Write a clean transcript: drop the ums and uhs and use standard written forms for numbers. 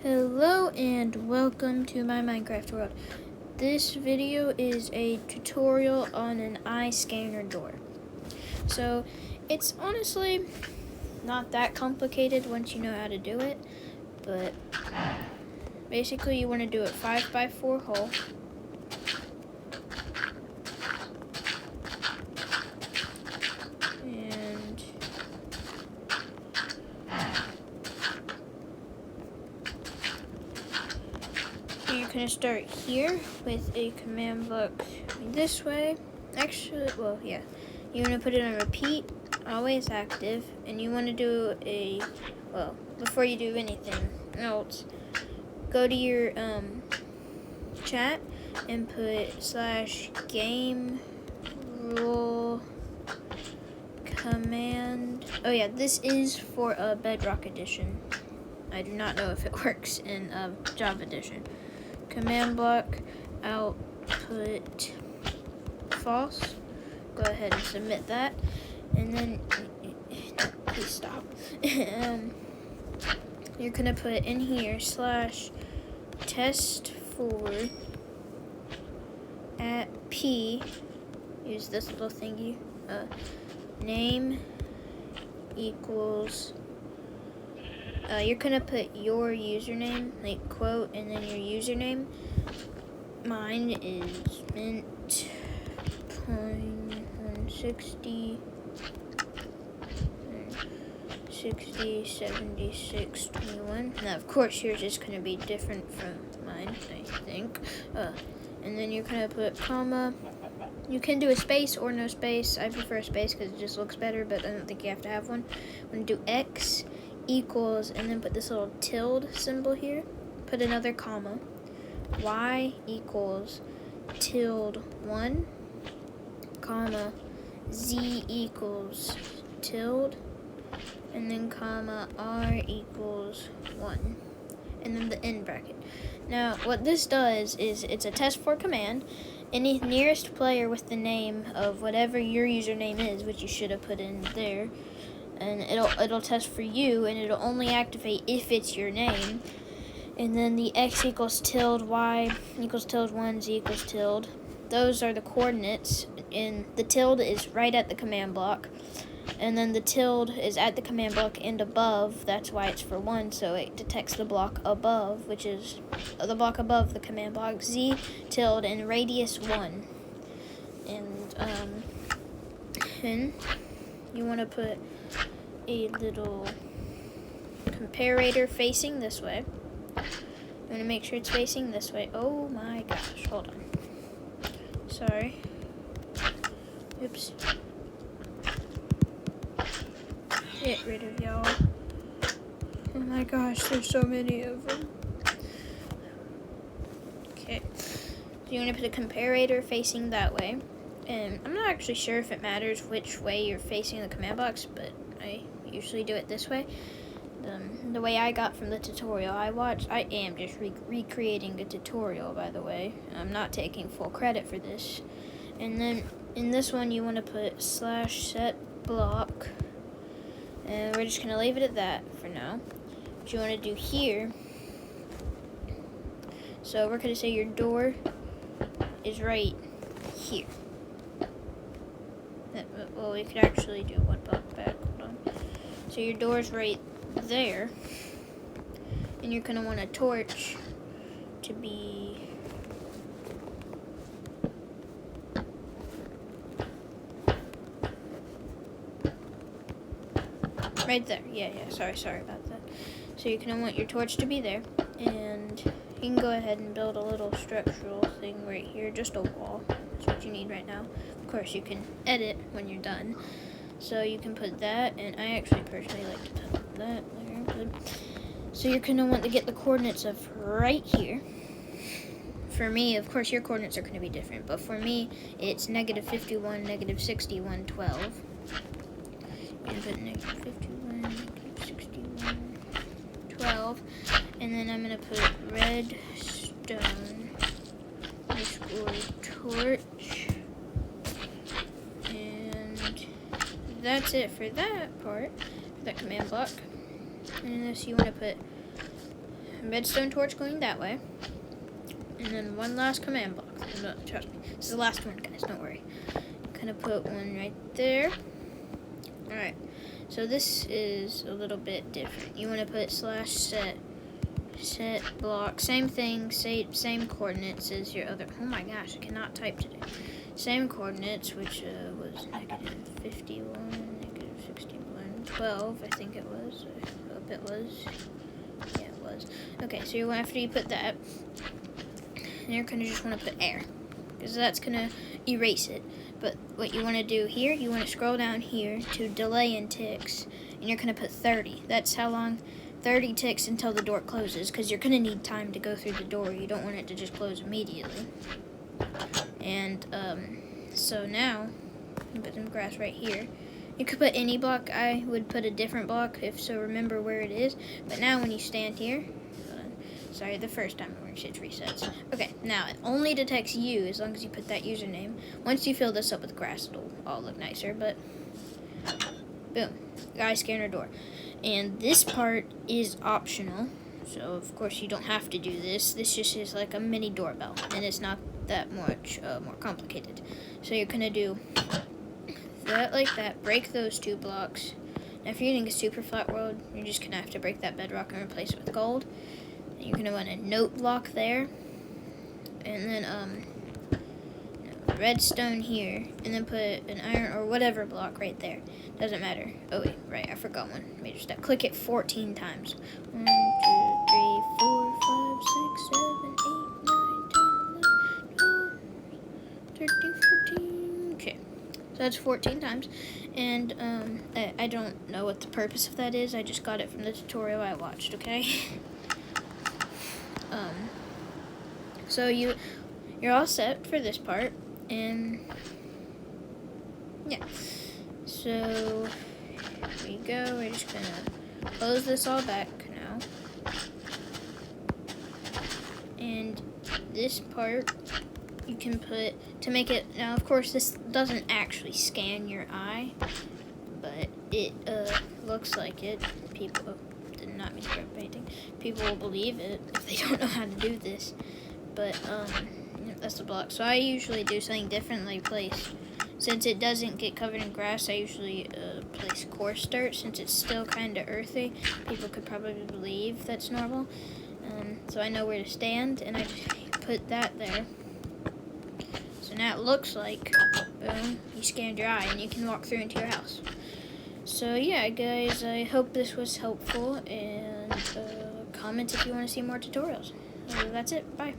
Hello and welcome to my Minecraft world. This video is a tutorial on an eye scanner door. So it's honestly not that complicated once you know how to do it, but basically you want to do it 5x4 hole. And you're going to start here with a command block this way. Actually, well, yeah. You want to put it on repeat, always active, and you want to do before you do anything else, go to your chat and put /game rule command. Oh yeah, this is for a Bedrock edition. I do not know if it works in Java edition. Command block output false. Go ahead and submit that, and then please stop. You're gonna put in here /test4 at p. Use this little thingy. Name equals. You're gonna put your username, like quote, and then your username. Mine is mint.160 76 21. Now of course yours is gonna be different from mine, I think. And then you're gonna put comma. You can do a space or no space. I prefer a space because it just looks better, but I don't think you have to have one. I'm gonna do x equals, and then put this little tilde symbol here. Put another comma. Y equals tilde1, comma, z equals tilde, and then comma r equals 1, and then the end bracket. Now what this does is it's a test4 command. Any nearest player with the name of whatever your username is, which you should have put in there, and it'll test for you, and it'll only activate if it's your name. And then the x equals tilde, y equals tilde 1, z equals tilde. Those are the coordinates, and the tilde is right at the command block. And then the tilde is at the command block and above. That's why it's for 1, so it detects the block above, which is the block above the command block. Z tilde and radius 1. And you want to put a little comparator facing this way. You want to make sure it's facing this way. Oh my gosh, hold on. Sorry. Oops. Get rid of y'all. Oh my gosh, there's so many of them. Okay. So you want to put a comparator facing that way. And I'm not actually sure if it matters which way you're facing the command box, but I usually do it this way. The way I got from the tutorial I watched, I am just recreating a tutorial, by the way. I'm not taking full credit for this. And then in this one, you want to put /set block, and we're just going to leave it at that for now. What you want to do here, so we're going to say your door is right here. Well, we could actually do one block back. Hold on. So your door is right there, and you're going to want a torch to be right there. Yeah, sorry about that. So you're going to want your torch to be there, and you can go ahead and build a little structural thing right here, just a wall. That's what you need right now. Of course, you can edit when you're done. So you can put that, and I actually personally like to put that there. Good. So you're going to want to get the coordinates of right here. For me, of course, your coordinates are going to be different, but for me, it's -51, -61, 12. And put -51, -61, 12. And then I'm going to put redstone _torch. That's it for that part, for that command block. Unless you want to put redstone torch going that way. And then one last command block. No, trust me. This is the last one, guys. Don't worry. Kind of put one right there. Alright. So this is a little bit different. You want to put /set block. Same thing. Same coordinates as your other. Oh my gosh, I cannot type today. Same coordinates, which was -51, -61, 12, I think it was. I hope it was. Yeah, it was. Okay, so after you put that, you're going to just want to put air, because that's going to erase it. But what you want to do here, you want to scroll down here to delay in ticks, and you're going to put 30. That's how long, 30 ticks until the door closes, because you're going to need time to go through the door. You don't want it to just close immediately. And so now, you put some grass right here. You could put any block. I would put a different block if so. Remember where it is. But now when you stand here, sorry, the first time it works, it resets. Okay, now it only detects you as long as you put that username. Once you fill this up with grass, it'll all look nicer. But boom, guy scanner door. And this part is optional. So of course you don't have to do this. This just is like a mini doorbell, and it's not that much more complicated. So you're gonna do that like that. Break those 2 blocks. Now if you're using a super flat world, you're just gonna have to break that bedrock and replace it with gold. And you're gonna want a note block there, and then redstone here, and then put an iron or whatever block right there. Doesn't matter. Oh wait, right, I forgot one major step. Click it 14 times. 1, 2, 3, 4, 5, 6, 7, 8, 9, 10, 11, 12, 13, 14. Okay, so that's 14 times. And I don't know what the purpose of that is. I just got it from the tutorial I watched. Okay. So you're all set for this part, and yeah. So here we go. We're just gonna close this all back now, and this part you can put to make it. Now, of course, this doesn't actually scan your eye, but it looks like it. People did not mean to grab painting. People will believe it if they don't know how to do this. But that's the block. So I usually do something different, like since it doesn't get covered in grass, I usually place coarse dirt. Since it's still kind of earthy, people could probably believe that's normal. So I know where to stand, and I just put that there. So now it looks like, boom, you scanned your eye, and you can walk through into your house. So yeah, guys, I hope this was helpful, and comment if you want to see more tutorials. That's it. Bye.